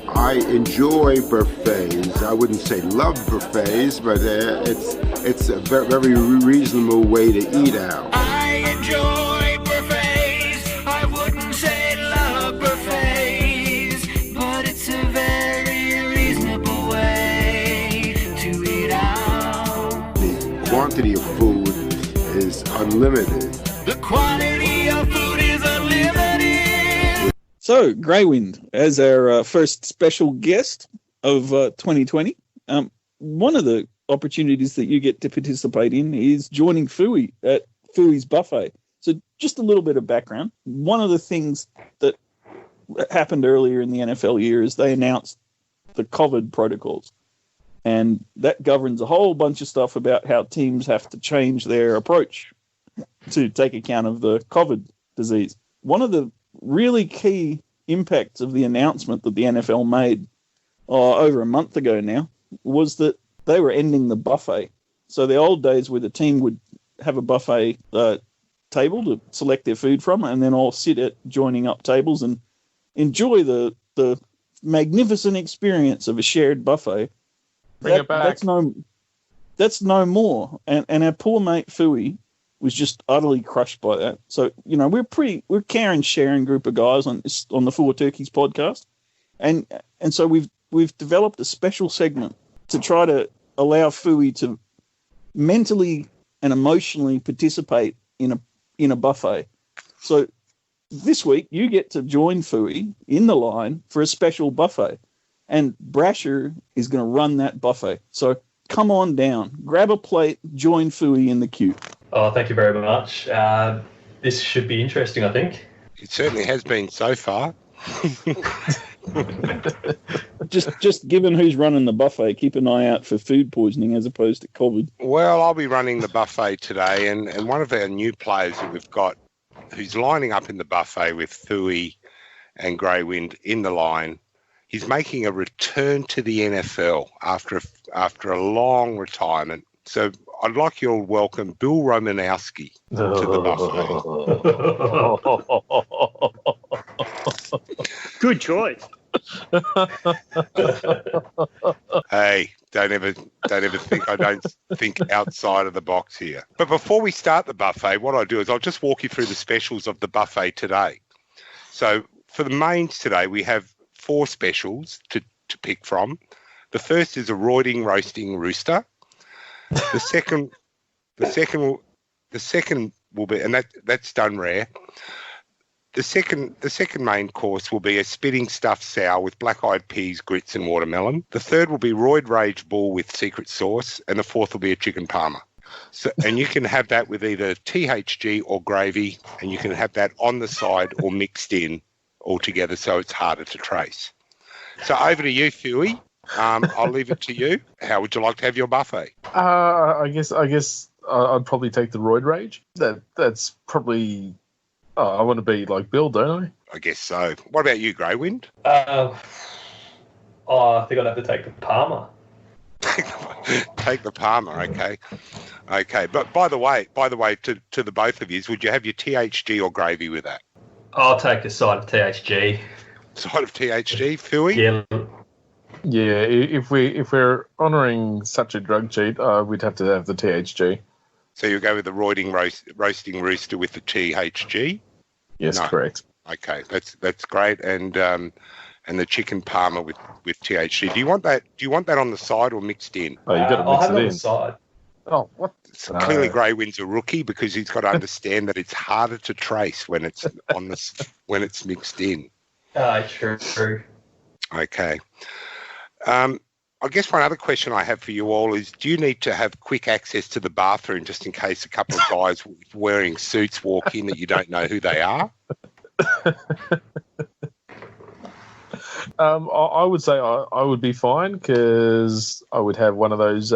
I enjoy buffets. I wouldn't say love buffets, but it's a very reasonable way to eat out. I enjoy buffets. I wouldn't say love buffets, but it's a very reasonable way to eat out. The quantity of food is unlimited. The quantity of food is unlimited. So, Greywind, as our first special guest of 2020, one of the opportunities that you get to participate in is joining Fuey at Fuey's Buffet. So just a little bit of background. One of the things that happened earlier in the NFL year is they announced the COVID protocols. And that governs a whole bunch of stuff about how teams have to change their approach to take account of the COVID disease. One of the really key impacts of the announcement that the NFL made over a month ago now was that they were ending the buffet. So the old days where the team would have a buffet table to select their food from and then all sit at joining up tables and enjoy the magnificent experience of a shared buffet. Bring it back. That's no more. And our poor mate Fuey was just utterly crushed by that. So, we're caring, sharing group of guys on the Four Turkeys podcast. And so we've developed a special segment to try to allow Fuey to mentally and emotionally participate in a buffet. So this week you get to join Fuey in the line for a special buffet, and Brasher is going to run that buffet. So come on down, grab a plate, join Fuey in the queue. Oh, thank you very much. This should be interesting, I think. It certainly has been so far. Just given who's running the buffet, keep an eye out for food poisoning as opposed to COVID. Well, I'll be running the buffet today, and one of our new players that we've got who's lining up in the buffet with Fuey and Greywind in the line, he's making a return to the NFL after a long retirement. So I'd like you all to welcome Bill Romanowski to the buffet. Good choice. Hey, don't ever think I don't think outside of the box here. But before we start the buffet, what I'll do is I'll just walk you through the specials of the buffet today. So for the mains today, we have 4 specials to pick from. The first is a roasting rooster. The second will be, and that's done rare. The second main course will be a spitting stuffed sow with black-eyed peas, grits, and watermelon. The third will be roid rage bull with secret sauce, and the fourth will be a chicken parma. So, and you can have that with either THG or gravy, and you can have that on the side or mixed in all together, so it's harder to trace. So over to you, Fuey. I'll leave it to you. How would you like to have your buffet? I guess I'd probably take the roid rage. That's probably. Oh, I want to be like Bill, don't I? I guess so. What about you, Greywind? I think I'd have to take the Parma. Take the Parma, okay. But by the way, to the both of you, would you have your THG or gravy with that? I'll take a side of THG. Side of THG, Fuey? Yeah. If we're honouring such a drug cheat, we'd have to have the THG. So you go with the roasting rooster with the THG? Yes, no. Correct. Okay, that's great, and the chicken parma with THG. Do you want that on the side or mixed in? Oh, you got to mix it in. On the side. Oh, what? So clearly, Greywind's a rookie because he's got to understand that it's harder to trace when it's when it's mixed in. True. Okay. I guess one other question I have for you all is, do you need to have quick access to the bathroom just in case a couple of guys wearing suits walk in that you don't know who they are? I would say I would be fine because I would have one of those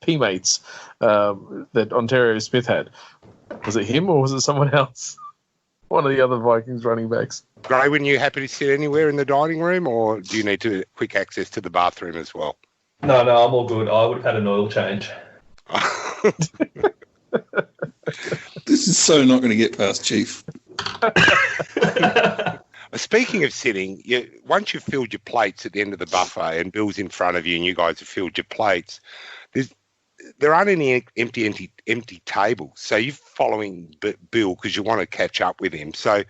P-mates that Ontario Smith had. Was it him or was it someone else? One of the other Vikings running backs. Greywind, you happy to sit anywhere in the dining room, or do you need quick access to the bathroom as well? No, I'm all good. I would have had an oil change. This is so not going to get past Chief. Speaking of sitting, once you've filled your plates at the end of the buffet and Bill's in front of you and you guys have filled your plates, there aren't any empty tables. So you're following Bill because you want to catch up with him. So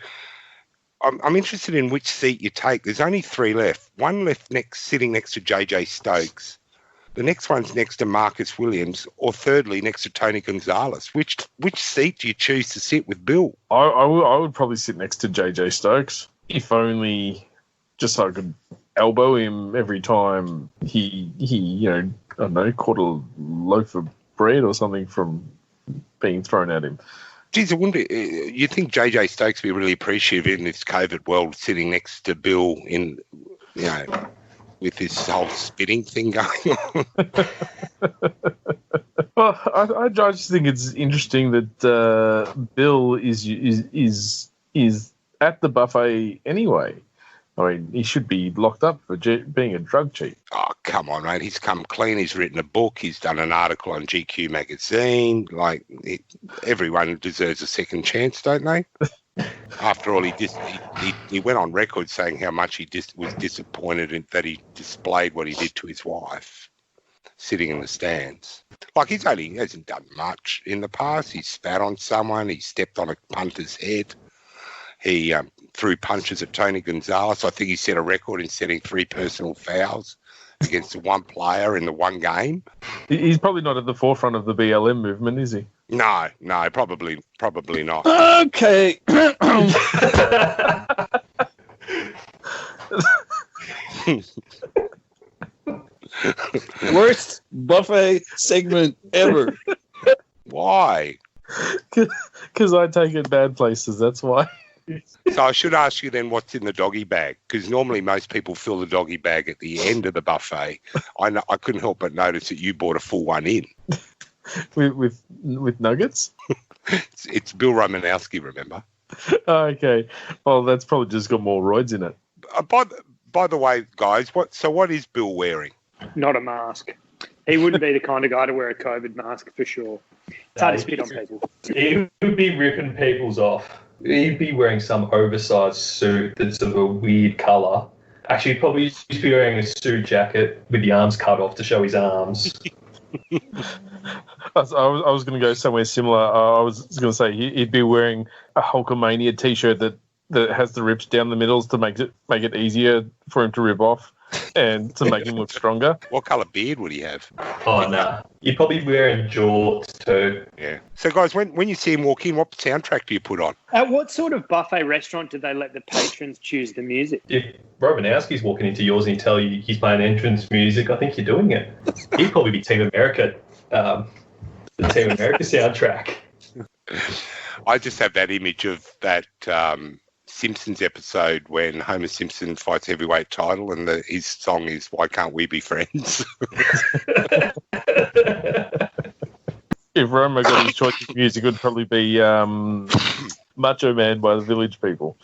I'm interested in which seat you take. There's only 3 left. One left sitting next to JJ Stokes. The next one's next to Marcus Williams, or thirdly next to Tony Gonzalez. Which seat do you choose to sit with Bill? I would probably sit next to JJ Stokes, if only just so I could elbow him every time he I don't know, caught a loaf of bread or something from being thrown at him. Geez, I wonder, you think JJ Stokes would be really appreciative in this COVID world sitting next to Bill in, with this whole spitting thing going on? Well, I just think it's interesting that Bill is at the buffet anyway. I mean, he should be locked up for being a drug cheat. Oh, come on, mate. He's come clean. He's written a book. He's done an article on GQ magazine. Everyone deserves a second chance, don't they? After all, he went on record saying how much he was disappointed that he displayed what he did to his wife, sitting in the stands. He hasn't done much in the past. He spat on someone. He stepped on a punter's head. He threw punches at Tony Gonzalez. I think he set a record in setting 3 personal fouls against one player in the one game. He's probably not at the forefront of the BLM movement, is he? No, probably not. Okay. Worst buffet segment ever. Why? Because I take it bad places, that's why. So I should ask you then what's in the doggy bag, because normally most people fill the doggy bag at the end of the buffet. I couldn't help but notice that you bought a full one in. with nuggets? It's Bill Romanowski, remember? Okay. Well, that's probably just got more roids in it. By the way, guys, what is Bill wearing? Not a mask. He wouldn't be the kind of guy to wear a COVID mask for sure. It's hard to spit on people. He would be ripping people's off. He'd be wearing some oversized suit that's of a weird colour. Actually, he'd probably just be wearing a suit jacket with the arms cut off to show his arms. I was going to go somewhere similar. I was going to say he'd be wearing a Hulkamania T-shirt that has the rips down the middles to make it easier for him to rip off and to make him look stronger. What colour beard would he have? Oh, no. You'd probably be wearing jorts too. Yeah. So, guys, when you see him walk in, what soundtrack do you put on? At what sort of buffet restaurant do they let the patrons choose the music? If Romanowski's walking into yours and he tell you he's playing entrance music, I think you're doing it. He'd probably be Team America, the Team America soundtrack. I just have that image of that Simpsons episode when Homer Simpson fights heavyweight title and his song is "Why Can't We Be Friends?" If Roma got his choice of music, it would probably be Macho Man by the Village People.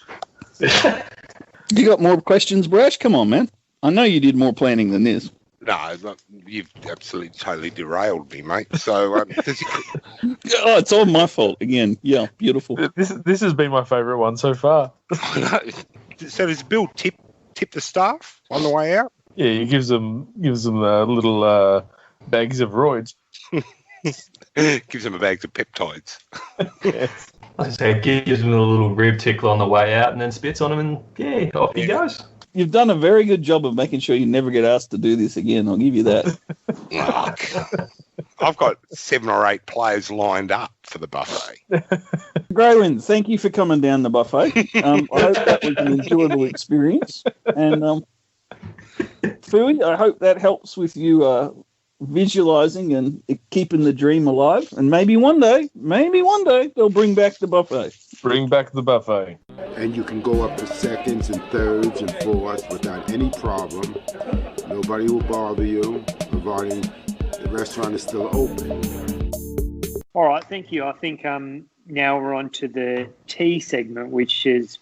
You got more questions, Brash? Come on, man. I know you did more planning than this. No, you've absolutely totally derailed me, mate. So, it's all my fault again. Yeah, beautiful. This has been my favourite one so far. So does Bill tip the staff on the way out? Yeah, he gives them little bags of roids. Gives them a bag of peptides. Yes. Like I say, gives him a little rib tickle on the way out and then spits on him and, yeah, off he goes. You've done a very good job of making sure you never get asked to do this again. I'll give you that. I've got 7 or 8 players lined up for the buffet. Graylin, thank you for coming down the buffet. I hope that was an enjoyable experience. And Fuey, I hope that helps with you visualizing and keeping the dream alive. And maybe one day, they'll bring back the buffet. Bring back the buffet. And you can go up to seconds and thirds and fourths without any problem. Nobody will bother you, providing the restaurant is still open. All right, thank you. I think now we're on to the tea segment, which is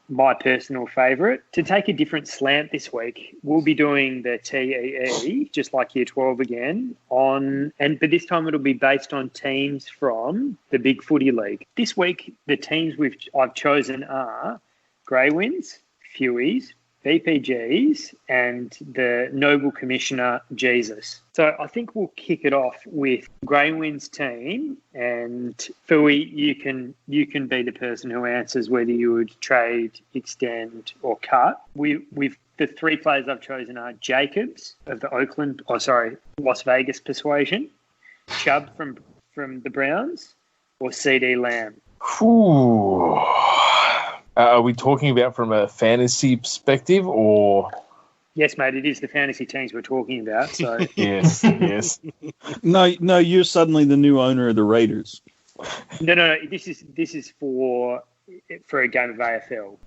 my personal favourite. To take a different slant this week, we'll be doing the TEE, just like Year 12 again, but this time it'll be based on teams from the Big Footy League. This week, the teams I've chosen are Grey Winds, Fueys, BPGs, and the Noble Commissioner Jesus. So I think we'll kick it off with Greywind's team, and Fuey, you can be the person who answers whether you would trade, extend, or cut. We've the three players I've chosen are Jacobs of the Las Vegas persuasion, Chubb from the Browns, or CD Lamb. Ooh. Are we talking about from a fantasy perspective or? Yes, mate, it is the fantasy teams we're talking about. So Yes. No, you're suddenly the new owner of the Raiders. No. This is for a game of AFL.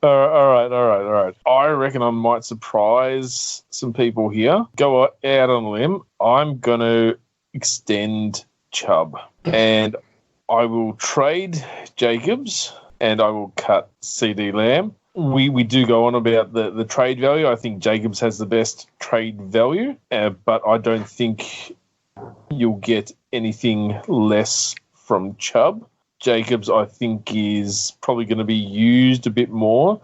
All right. I reckon I might surprise some people here. Go out on a limb. I'm going to extend Chubb, and I will trade Jacobs, and I will cut CD Lamb. We do go on about the trade value. I think Jacobs has the best trade value, but I don't think you'll get anything less from Chubb. Jacobs, I think, is probably going to be used a bit more,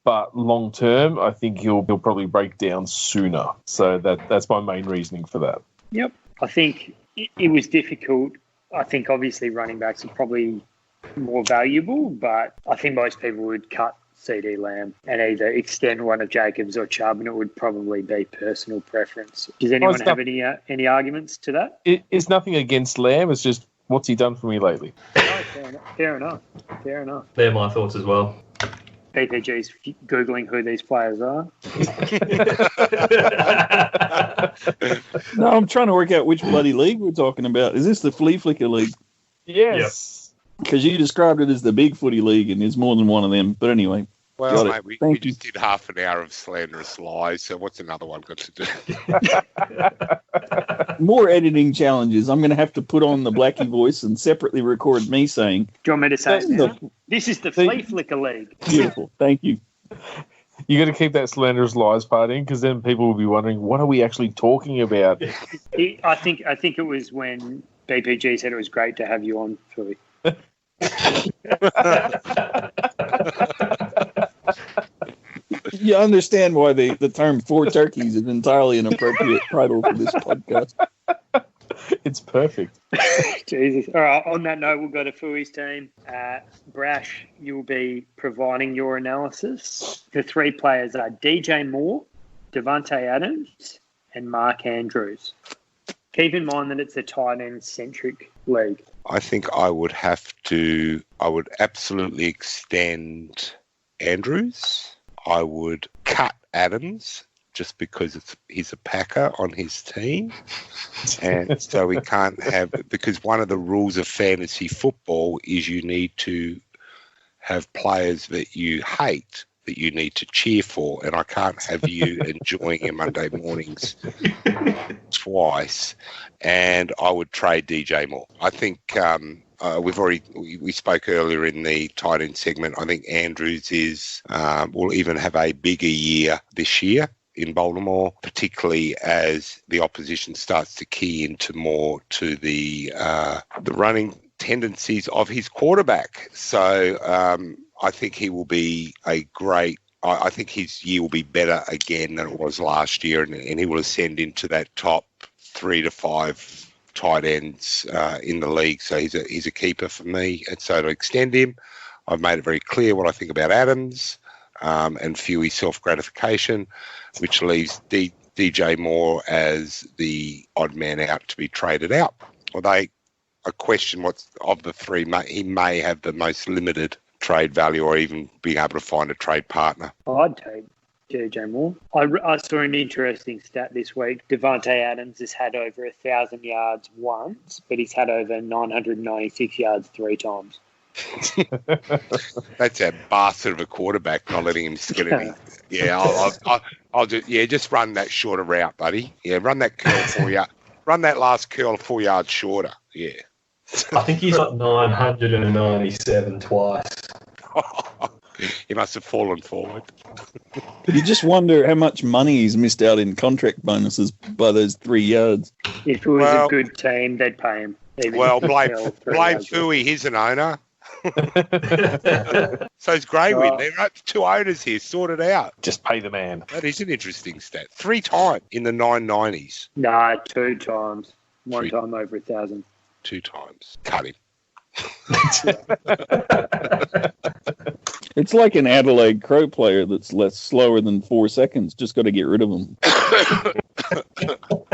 but long term, I think he'll probably break down sooner. So that's my main reasoning for that. Yep. I think it was difficult. I think obviously running backs are probably more valuable, but I think most people would cut CD Lamb and either extend one of Jacobs or Chubb, and it would probably be personal preference. Does anyone have any arguments to that? It's nothing against Lamb. It's just what's he done for me lately? Oh, fair enough. They're my thoughts as well. BPG's Googling who these players are. No, I'm trying to work out which bloody league we're talking about. Is this the Flea Flicker League? Yes. Because you described it as the Big Footy League, and there's more than one of them. But anyway. Well, mate, we just did half an hour of slanderous lies, so what's another one got to do? More editing challenges. I'm going to have to put on the Blackie voice and separately record me saying... Do you want me to say it now? This is the Flea Flicker League. Beautiful. Thank you. You got to keep that slanderous lies part in, because then people will be wondering, what are we actually talking about? I think it was when BPG said it was great to have you on, Philly. You understand why the term "four turkeys" is entirely an appropriate title for this podcast. It's perfect. Jesus. All right, on that note, we'll go to Fuey's team. Brash, you'll be providing your analysis. The three players are DJ Moore, Devontae Adams, and Mark Andrews. Keep in mind that it's a tight end-centric league. I think I would absolutely extend Andrews. I would cut Adams just because he's a Packer on his team. And so we can't have, because one of the rules of fantasy football is you need to have players that you hate that you need to cheer for, and I can't have you enjoying your Monday mornings twice. And I would trade DJ Moore. I think we spoke earlier in the tight end segment. I think Andrews will even have a bigger year this year in Baltimore, particularly as the opposition starts to key into more to the running tendencies of his quarterback. So I think he will be I think his year will be better again than it was last year, and he will ascend into that top 3 to 5 tight ends in the league. So he's a keeper for me. And so to extend him, I've made it very clear what I think about Adams and Fuey self-gratification, which leaves DJ Moore as the odd man out to be traded out. Although I question what's of the three, he may have the most limited trade value or even being able to find a trade partner. I'd take DJ Moore. I saw an interesting stat this week. Devontae Adams has had over 1,000 yards once, but he's had over 996 yards 3 times. That's a bastard of a quarterback, not letting him get any. Yeah, I'll just run that shorter route, buddy. Yeah, run that curl 4 yards. Run that last curl 4 yards shorter. Yeah. I think he's got 997 twice. He must have fallen forward. You just wonder how much money he's missed out in contract bonuses by those 3 yards. If it was a good team, they'd pay him. Well, blame Fuey. He's an owner. So's Greywin. There are 2 owners here. Sort it out. Just pay the man. That is an interesting stat. 3 times in the 990s. Nah, 2 times. One 3 time over 1,000. 2 times. Cut him. It's like an Adelaide Crow player that's less slower than 4 seconds. Just got to get rid of him.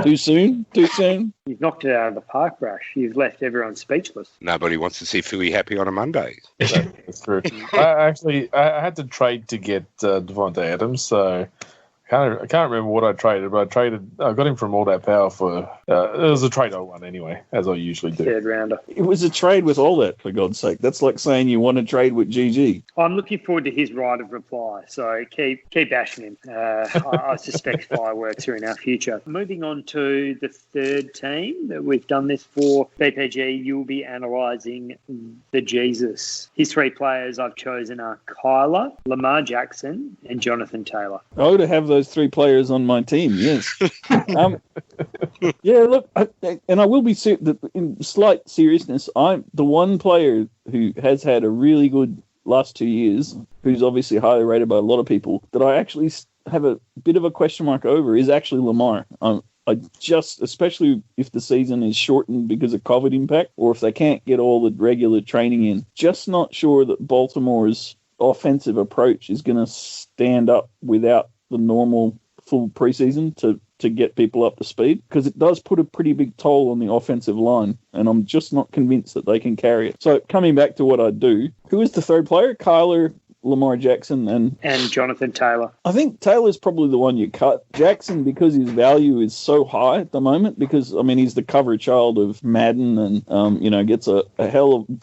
Too soon? Too soon? You've knocked it out of the park, Brash. You've left everyone speechless. Nobody wants to see Fuey happy on a Monday. That's true. I had to trade to get Devontae Adams, so I can't remember what I traded, but I got him from All That Power for, it was a trade I won anyway, as I usually do. Third rounder. It was a trade with all that, for God's sake. That's like saying you want to trade with GG. I'm looking forward to his right of reply, so keep bashing him. I suspect fireworks are in our future. Moving on to the third team that we've done this for, BPG, you'll be analysing the Jesus. His 3 players I've chosen are Kyler, Lamar Jackson, and Jonathan Taylor. Oh, to have those 3 players on my team, yes. Yeah, look, and I will be in slight seriousness. I'm the one player who has had a really good last 2 years, who's obviously highly rated by a lot of people, that I actually have a bit of a question mark over is actually Lamar. Especially if the season is shortened because of COVID impact, or if they can't get all the regular training in, just not sure that Baltimore's offensive approach is going to stand up without the normal full preseason to get people up to speed, because it does put a pretty big toll on the offensive line, and I'm just not convinced that they can carry it. So coming back to what I do, who is the third player? Kyler, Lamar Jackson, and Jonathan Taylor. I think Taylor's probably the one you cut. Jackson, because his value is so high at the moment, because, I mean, he's the cover child of Madden and, gets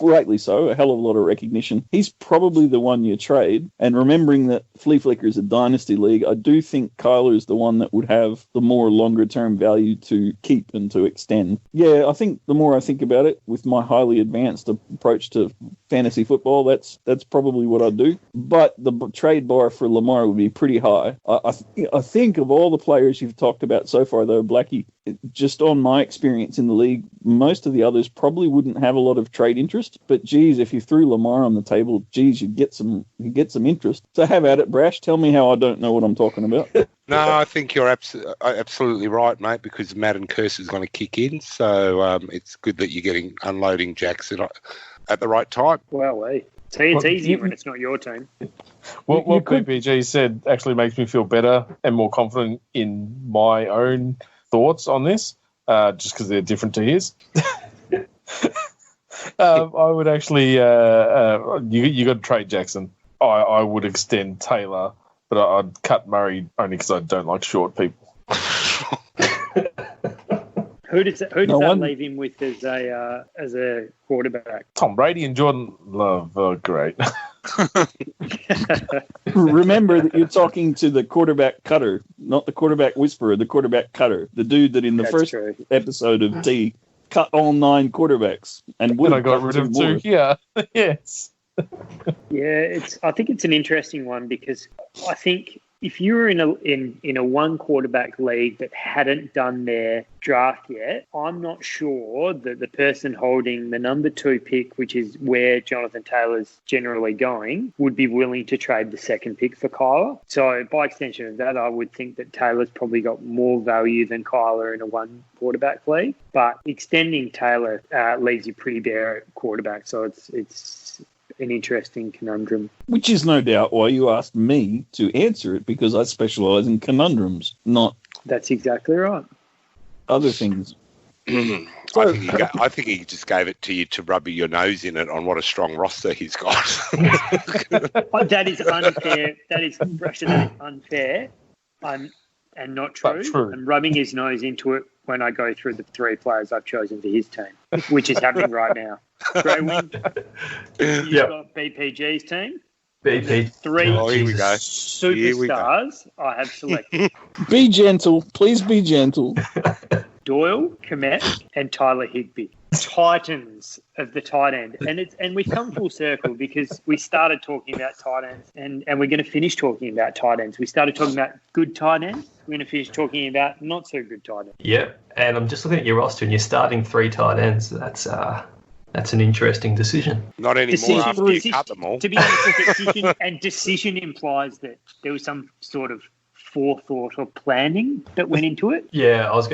rightly so, a hell of a lot of recognition. He's probably the one you trade. And remembering that Flea Flicker is a dynasty league, I do think Kyler is the one that would have the more longer-term value to keep and to extend. Yeah, I think the more I think about it, with my highly advanced approach to fantasy football, that's probably what I'd do. But the trade bar for Lamar would be pretty high. I think of all the players you've talked about so far, though, Blackie, just on my experience in the league, most of the others probably wouldn't have a lot of trade interest. But, geez, if you threw Lamar on the table, geez, you'd get some interest. So have at it, Brash. Tell me how I don't know what I'm talking about. No, I think you're absolutely right, mate, because the Madden curse is going to kick in. So it's good that you're unloading Jackson at the right time. Well, see, it's easier when it's not your team. What PPG said actually makes me feel better and more confident in my own thoughts on this, just because they're different to his. I would actually, you got to trade Jackson. I would extend Taylor, but I'd cut Murray only because I don't like short people. Who does that leave him with as a quarterback? Tom Brady and Jordan Love. Oh, great. Remember that you're talking to the quarterback cutter, not the quarterback whisperer, the quarterback cutter, the dude that in the first episode of T cut all 9 quarterbacks and I got rid of 2 here. Yes. Yeah, I think it's an interesting one, because I think if you were in a 1 quarterback league that hadn't done their draft yet, I'm not sure that the person holding the number 2 pick, which is where Jonathan Taylor's generally going, would be willing to trade the 2nd pick for Kyler. So by extension of that, I would think that Taylor's probably got more value than Kyler in a 1 quarterback league. But extending Taylor leaves you pretty bare at quarterback. So it's an interesting conundrum. Which is no doubt why you asked me to answer it, because I specialise in conundrums, not... That's exactly right. Other things. I think he just gave it to you to rub your nose in it on what a strong roster he's got. That is unfair. That is unfair and not true. And rubbing his nose into it when I go through the 3 players I've chosen for his team, which is happening right now. Greywin, you've got BPG's team. BP. 3 here we go. Superstars I have selected. Be gentle. Please be gentle. Doyle, Komet, and Tyler Higbee. Titans of the tight end. And we've come full circle, because we started talking about tight ends and we're going to finish talking about tight ends. We started talking about good tight ends. We're going to finish talking about not so good tight ends. Yep. And I'm just looking at your roster and you're starting 3 tight ends. That's That's an interesting decision. Not anymore after you cut them all. To be honest, decision implies that there was some sort of forethought or planning that went into it. Yeah, I was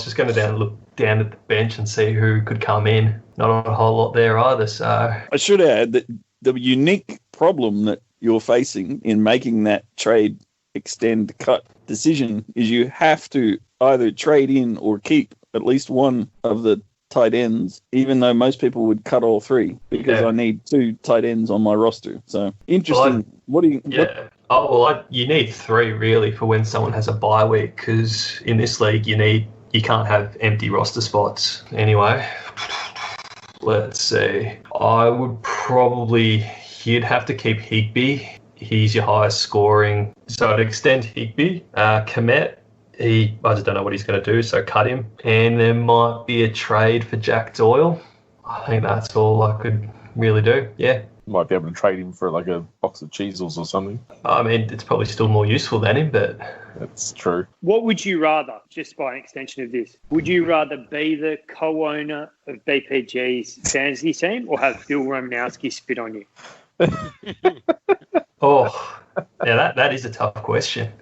just going to look down at the bench and see who could come in. Not a whole lot there either. So I should add that the unique problem that you're facing in making that trade extend cut decision is you have to either trade in or keep at least one of the tight ends, even though most people would cut all three, because I need 2 tight ends on my roster. So interesting. You need 3 really for when someone has a bye week, because in this league you can't have empty roster spots anyway. Let's see. You'd have to keep Higbee. He's your highest scoring. So I'd extend Higbee. Komet, I just don't know what he's going to do, so cut him. And there might be a trade for Jack Doyle. I think that's all I could really do. Yeah. Might be able to trade him for like a box of Cheezels or something. I mean, it's probably still more useful than him, but... That's true. What would you rather, just by an extension of this, would you rather be the co-owner of BPG's fantasy team or have Bill Romanowski spit on you? That is a tough question.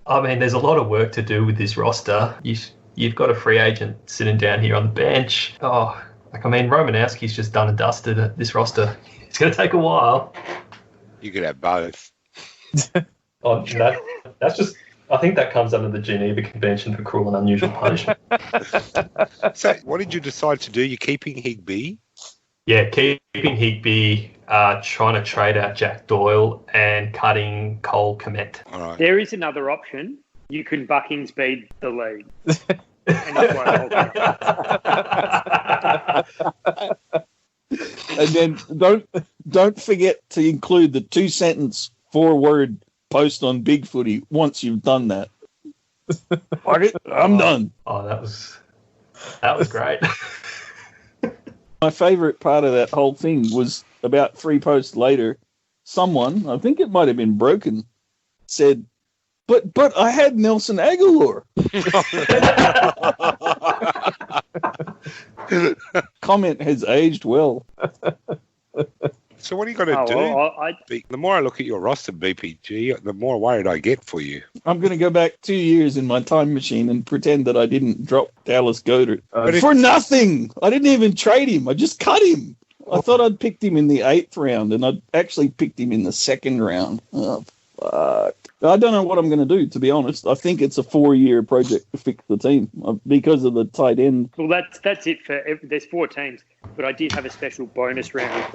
I mean, there's a lot of work to do with this roster. You've got a free agent sitting down here on the bench. Romanowski's just done and dusted at this roster. It's going to take a while. You could have both. That's just... I think that comes under the Geneva Convention for Cruel and Unusual Punishment. So, what did you decide to do? You're keeping Higbee? Yeah, keeping Higbee, trying to trade out Jack Doyle, and cutting Cole Komet. All right. There is another option. You can Buckings beat the league. And that's why And then don't forget to include the 2-sentence 4-word post on Big Footy once you've done that. I'm done. Oh, that was great. My favourite part of that whole thing was about 3 posts later, someone, I think it might have been Broken, said, but I had Nelson Aguilar. Comment has aged well. So what are you going to do? The more I look at your roster, BPG, the more worried I get for you. I'm going to go back 2 years in my time machine and pretend that I didn't drop Dallas Goedert. For nothing! I didn't even trade him. I just cut him. I thought I'd picked him in the 8th round, and I'd actually picked him in the 2nd round. Oh, fuck. I don't know what I'm going to do, to be honest. I think it's a 4-year project to fix the team because of the tight end. Well, that's it for... There's 4 teams, but I did have a special bonus round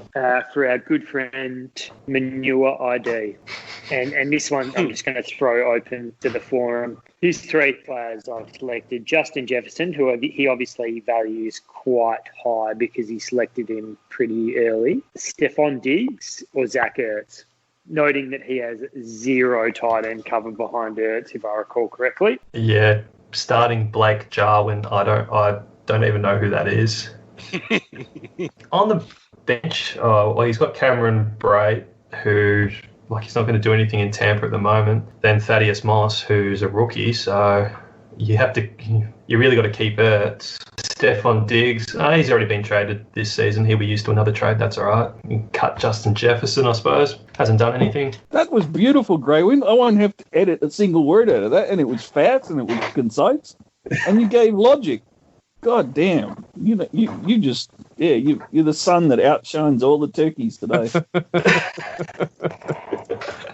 for our good friend Manure ID. And this one I'm just going to throw open to the forum. His 3 players I've selected. Justin Jefferson, who he obviously values quite high because he selected him pretty early. Stephon Diggs or Zach Ertz. Noting that he has 0 tight end cover behind Ertz, if I recall correctly. Yeah, starting Blake Jarwin, I don't even know who that is. On the bench, he's got Cameron Bray, who he's not going to do anything in Tampa at the moment. Then Thaddeus Moss, who's a rookie, so you really got to keep Ertz. Stephon Diggs, he's already been traded this season. He'll be used to another trade. That's all right. You can cut Justin Jefferson, I suppose. Hasn't done anything. That was beautiful, Greywind. I won't have to edit a single word out of that. And it was fast and it was concise. And you gave logic. God damn. You're the sun that outshines all the turkeys today. I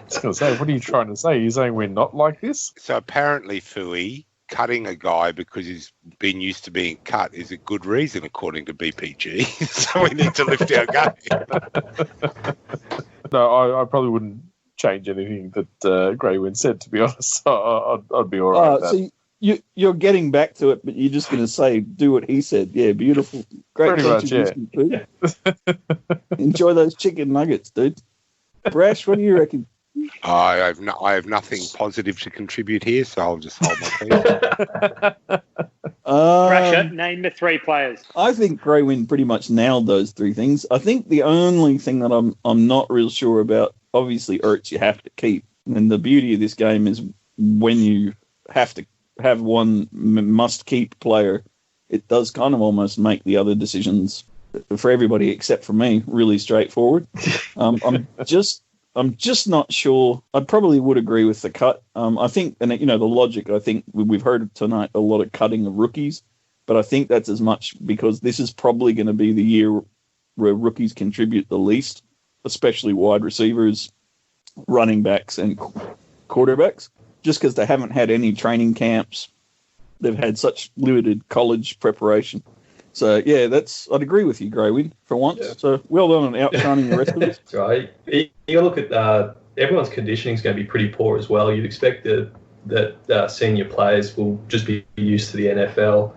was going to say, what are you trying to say? You're saying we're not like this? So apparently, Fuey, cutting a guy because he's been used to being cut is a good reason, according to BPG. So we need to lift our game. No, I probably wouldn't change anything that Greywind said, to be honest. I'd be all right with that. So you're getting back to it, but you're just going to say, do what he said. Yeah, beautiful. Great. Pretty much, yeah. Enjoy those chicken nuggets, dude. Brash, what do you reckon? I have nothing positive to contribute here, so I'll just hold my peace. Brasher, name the 3 players. I think Greywind pretty much nailed those 3 things. I think the only thing that I'm not real sure about, obviously Ertz you have to keep. And the beauty of this game is when you have to have one must-keep player, it does kind of almost make the other decisions for everybody except for me, really straightforward. I'm just not sure. I probably would agree with the cut. I think, and the logic. I think we've heard tonight a lot of cutting of rookies, but I think that's as much because this is probably going to be the year where rookies contribute the least, especially wide receivers, running backs, and quarterbacks, just because they haven't had any training camps. They've had such limited college preparation. So, yeah, I'd agree with you, Greywind, for once. Yeah. So, well done on outshining the rest of us. That's right. You look at everyone's conditioning is going to be pretty poor as well. You'd expect that senior players will just be used to the NFL.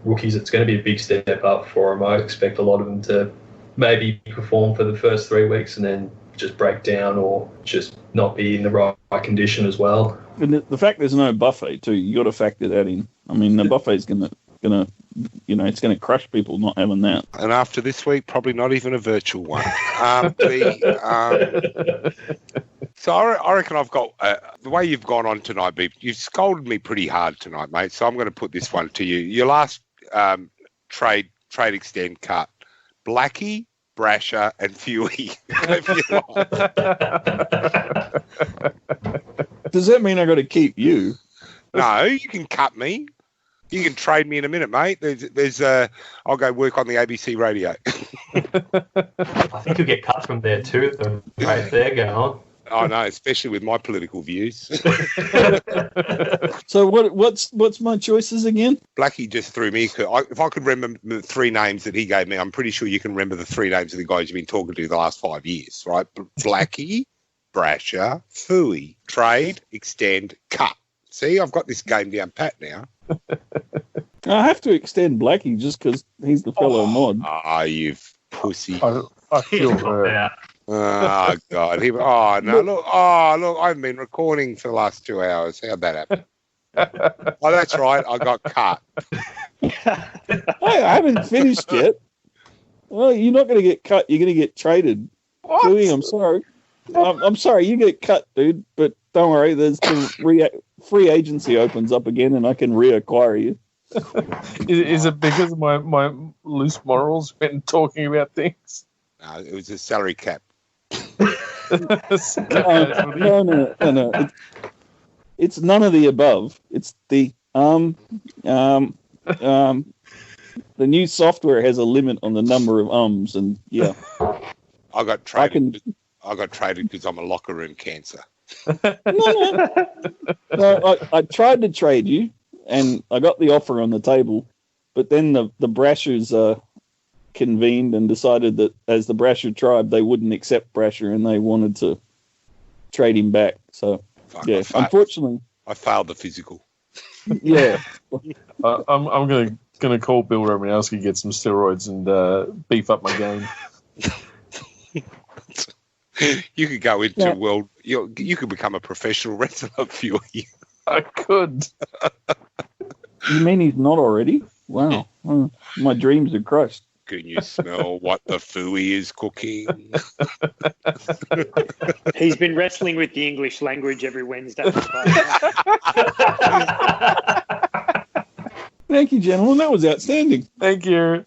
Rookies, it's going to be a big step up for them. I expect a lot of them to maybe perform for the first 3 weeks and then just break down or just not be in the right condition as well. And the fact there's no buffet, too, you got to factor that in. I mean, the buffet's going to it's going to crush people not having that. And after this week, probably not even a virtual one. So I reckon I've got the way you've gone on tonight, Beep. You've scolded me pretty hard tonight, mate. So I'm going to put this one to you. Your last trade extend cut: Blackie, Brasher, and Fuey. Does that mean I got to keep you? No, you can cut me. You can trade me in a minute, mate. There's I'll go work on the ABC radio. I think you'll get cut from there too at the rate they're going. Oh no, especially with my political views. So what's my choices again? Blackie just threw me. If I could remember the 3 names that he gave me, I'm pretty sure you can remember the 3 names of the guys you've been talking to the last 5 years, right? Blackie, Brasher, Fuey, trade, extend, cut. See, I've got this game down pat now. I have to extend Blackie just because he's the fellow mod. Ah, you pussy. I feel hurt. Oh, God. Look, I haven't been recording for the last 2 hours. How'd that happen? Oh, that's right. I got cut. I haven't finished yet. Well, you're not going to get cut. You're going to get traded. What? Louis, I'm sorry. I'm sorry. You get cut, dude. But don't worry. There's the free agency opens up again, and I can reacquire you. Is it because of my loose morals when talking about things? No, it was a salary cap. No. It's none of the above. It's the the new software has a limit on the number of and yeah. I got traded because I'm a locker room cancer. No, I tried to trade you, and I got the offer on the table, but then the Brashers convened and decided that as the Brasher tribe, they wouldn't accept Brasher, and they wanted to trade him back. So, unfortunately, I failed the physical. Yeah, I'm gonna call Bill Romanowski, get some steroids, and beef up my game. You could go into you could become a professional wrestler, Fuey. I could. You mean he's not already? Wow. My dreams are crushed. Can you smell what the Fuey is cooking? He's been wrestling with the English language every Wednesday. Thank you, gentlemen. That was outstanding. Thank you.